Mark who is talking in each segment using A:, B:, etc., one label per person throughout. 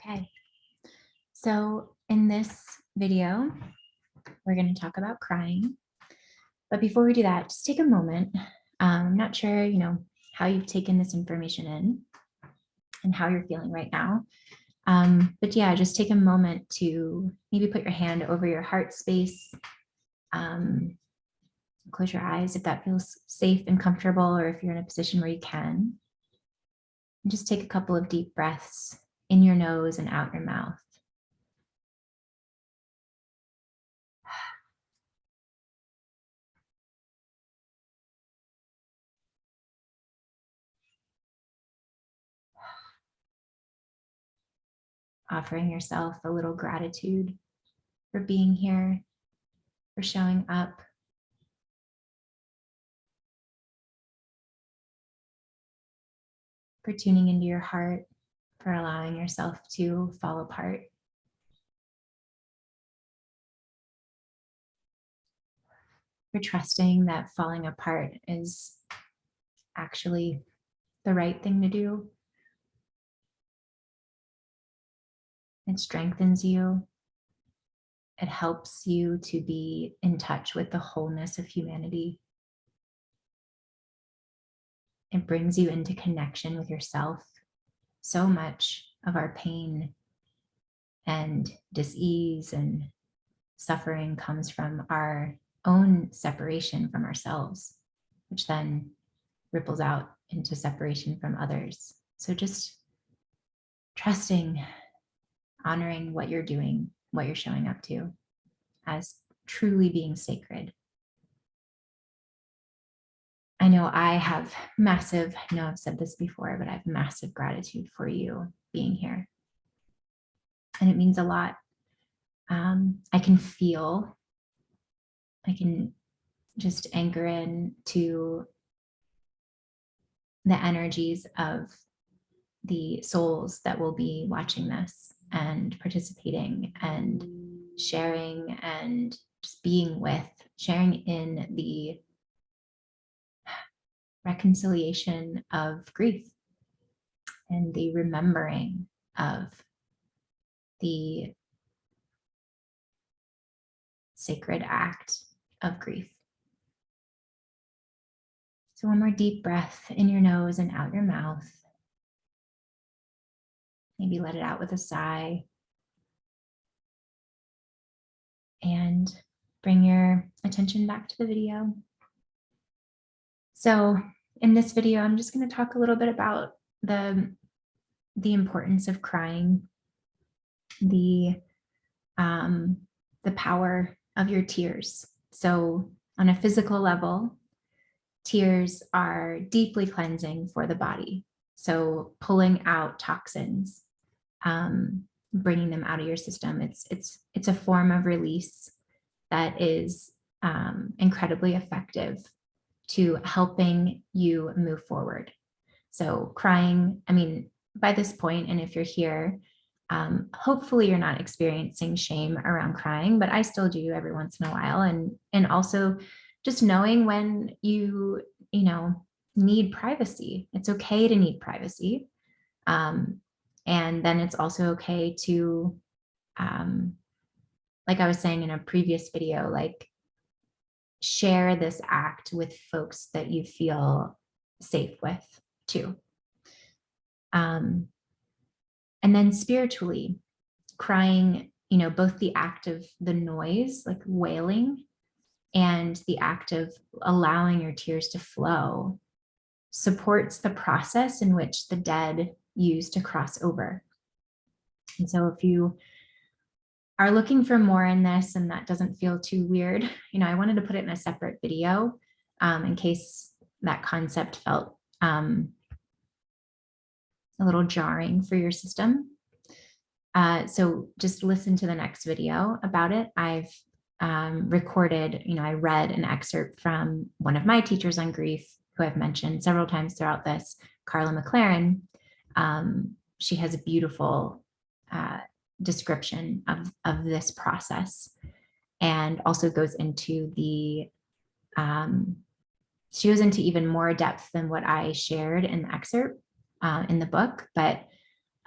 A: Okay, so in this video, we're going to talk about crying. But before we do that, just take a moment. I'm not sure, how you've taken this information in and how you're feeling right now. But yeah, just take a moment to maybe put your hand over your heart space. Um, Close your eyes if that feels safe and comfortable, or if you're in a position where you can. And just take a couple of deep breaths in your nose and out your mouth. Offering yourself a little gratitude for being here, for showing up, for tuning into your heart, for allowing yourself to fall apart. For trusting that falling apart is actually the right thing to do. It strengthens you. It helps you to be in touch with the wholeness of humanity. It brings you into connection with yourself. So much of our pain and dis-ease and suffering comes from our own separation from ourselves, which then ripples out into separation from others. So just trusting, honoring what you're doing, what you're showing up to as truly being sacred. I know I've said this before, but I have massive gratitude for you being here. And it means a lot. I can just anchor in to the energies of the souls that will be watching this and participating and sharing and just being with, sharing in the reconciliation of grief and the remembering of the sacred act of grief. So one more deep breath in your nose and out your mouth. Maybe let it out with a sigh. And bring your attention back to the video. So in this video, I'm just going to talk a little bit about the importance of crying, the power of your tears. So on a physical level, tears are deeply cleansing for the body. So pulling out toxins, bringing them out of your system. It's a form of release that is incredibly effective to helping you move forward. So crying, by this point, and if you're here, hopefully you're not experiencing shame around crying, but I still do every once in a while. And also just knowing when you need privacy. It's okay to need privacy. And then it's also okay to, like I was saying in a previous video, like share this act with folks that you feel safe with too. And then spiritually, crying, both the act of the noise, like wailing, and the act of allowing your tears to flow supports the process in which the dead use to cross over. And so if you are looking for more in this and that doesn't feel too weird, I wanted to put it in a separate video in case that concept felt a little jarring for your system. So just listen to the next video about it. I've recorded, I read an excerpt from one of my teachers on grief, who I've mentioned several times throughout this, Carla McLaren. She has a beautiful description of this process, and also goes into she goes into even more depth than what I shared in the excerpt in the book, but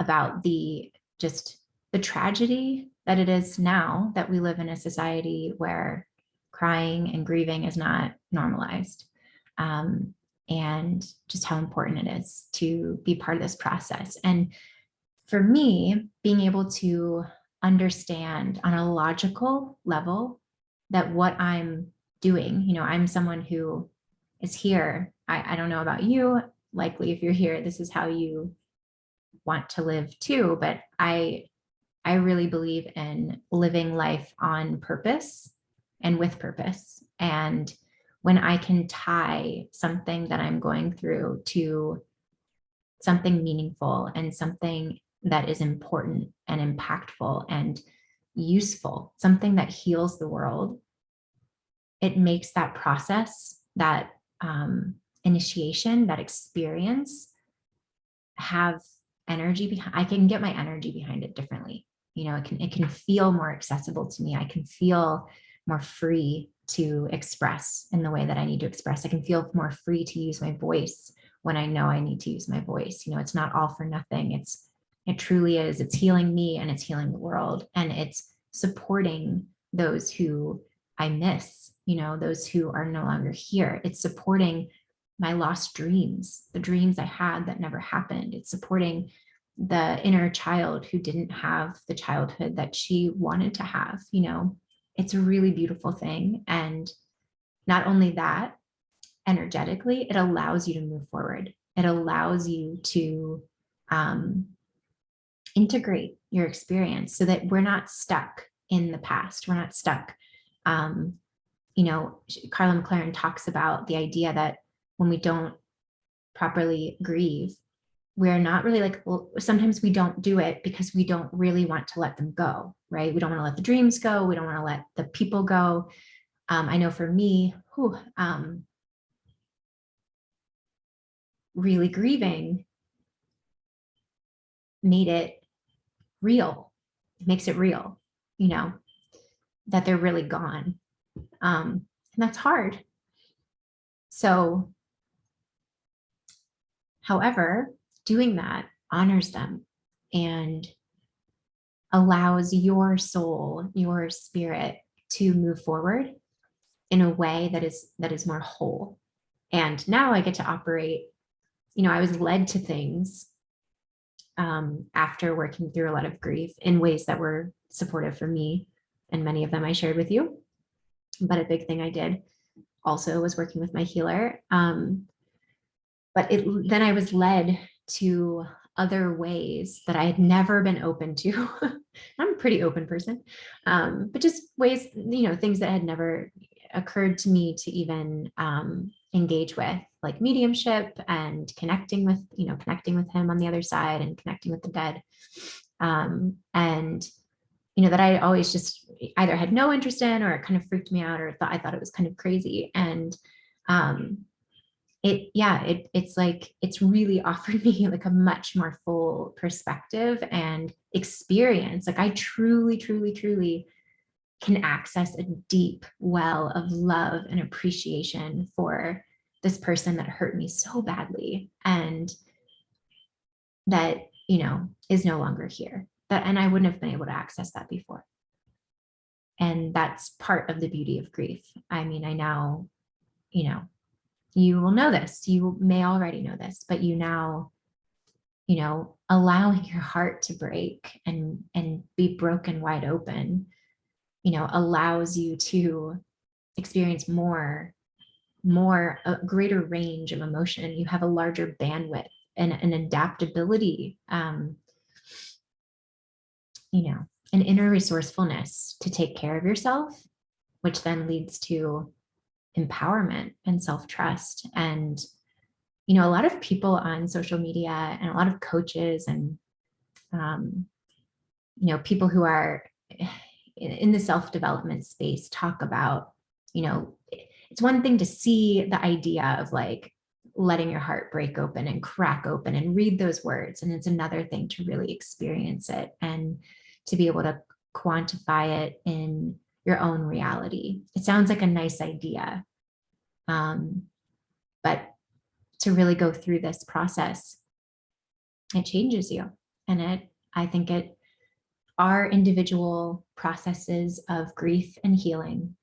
A: about the just the tragedy that it is now that we live in a society where crying and grieving is not normalized. And just how important it is to be part of this process. And for me, being able to understand on a logical level that what I'm doing, I'm someone who is here. I don't know about you. Likely, if you're here, this is how you want to live too. But I really believe in living life on purpose and with purpose. And when I can tie something that I'm going through to something meaningful and something that is important and impactful and useful, something that heals the world, it makes that process, that initiation, that experience have energy behind. I can get my energy behind it differently. It can feel more accessible to me. I can feel more free to express in the way that I need to express. I can feel more free to use my voice when I know I need to use my voice. It's not all for nothing. It truly is. It's healing me and it's healing the world. And it's supporting those who I miss, those who are no longer here. It's supporting my lost dreams, the dreams I had that never happened. It's supporting the inner child who didn't have the childhood that she wanted to have. It's a really beautiful thing. And not only that, energetically, it allows you to move forward. It allows you to integrate your experience so that we're not stuck in the past. We're not stuck. Carla McLaren talks about the idea that when we don't properly grieve, we're not really well, sometimes we don't do it because we don't really want to let them go, right? We don't want to let the dreams go. We don't want to let the people go. I know for me, really grieving made it real. It makes it real, that they're really gone. And that's hard. So, however, doing that honors them and allows your soul, your spirit to move forward in a way that is more whole. And now I get to operate, I was led to things after working through a lot of grief in ways that were supportive for me. And many of them I shared with you. But a big thing I did also was working with my healer. But then I was led to other ways that I had never been open to. I'm a pretty open person, but just ways, things that had never occurred to me to even engage with, like mediumship and connecting with him on the other side and connecting with the dead. And, that I always just either had no interest in, or it kind of freaked me out, or I thought it was kind of crazy. And it's really offered me like a much more full perspective and experience. Like I truly, truly, truly can access a deep well of love and appreciation for this person that hurt me so badly and that, is no longer here. And I wouldn't have been able to access that before. And that's part of the beauty of grief. I mean, I now, you will know this, you may already know this, but now, allowing your heart to break and be broken wide open, allows you to experience a greater range of emotion. You have a larger bandwidth and an adaptability, an inner resourcefulness to take care of yourself, which then leads to empowerment and self-trust. And, a lot of people on social media and a lot of coaches and, people who are in the self-development space talk about, it's one thing to see the idea of like letting your heart break open and crack open and read those words. And it's another thing to really experience it and to be able to quantify it in your own reality. It sounds like a nice idea. But to really go through this process, it changes you. And I think it our individual processes of grief and healing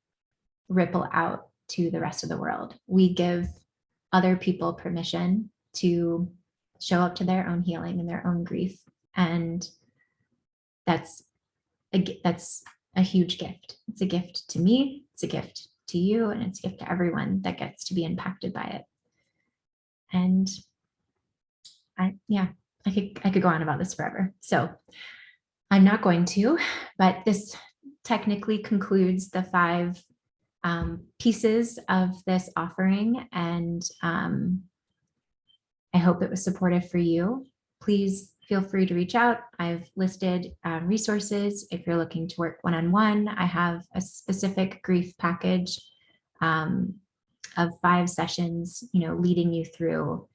A: ripple out to the rest of the world. We give other people permission to show up to their own healing and their own grief. And that's a huge gift. It's a gift to me, it's a gift to you, and it's a gift to everyone that gets to be impacted by it. And I could go on about this forever. So I'm not going to, but this technically concludes the 5 pieces of this offering. And I hope it was supportive for you. Please feel free to reach out. I've listed resources. If you're looking to work one-on-one, I have a specific grief package of 5 sessions, leading you through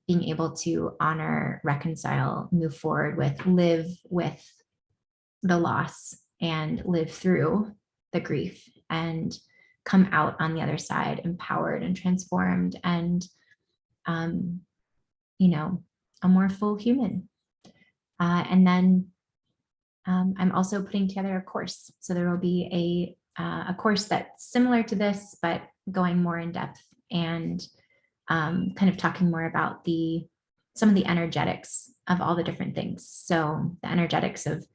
A: being able to honor, reconcile, move forward with, live with the loss and live through the grief and come out on the other side empowered and transformed and a more full human. And then I'm also putting together a course. So there will be a course that's similar to this, but going more in depth and kind of talking more about some of the energetics of all the different things. So the energetics of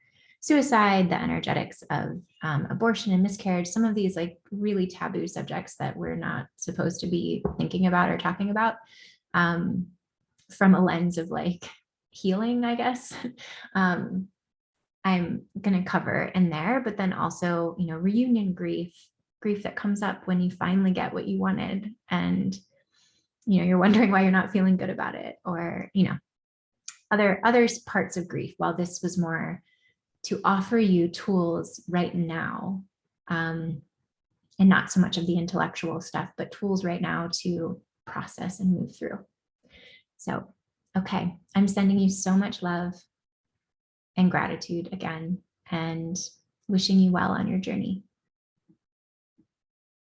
A: suicide, the energetics of abortion and miscarriage, some of these like really taboo subjects that we're not supposed to be thinking about or talking about from a lens of like healing, I guess. I'm going to cover in there, but then also, reunion grief that comes up when you finally get what you wanted and, you're wondering why you're not feeling good about it, or, other parts of grief. While this was more to offer you tools right now, and not so much of the intellectual stuff, but tools right now to process and move through. So, okay, I'm sending you so much love and gratitude again, and wishing you well on your journey.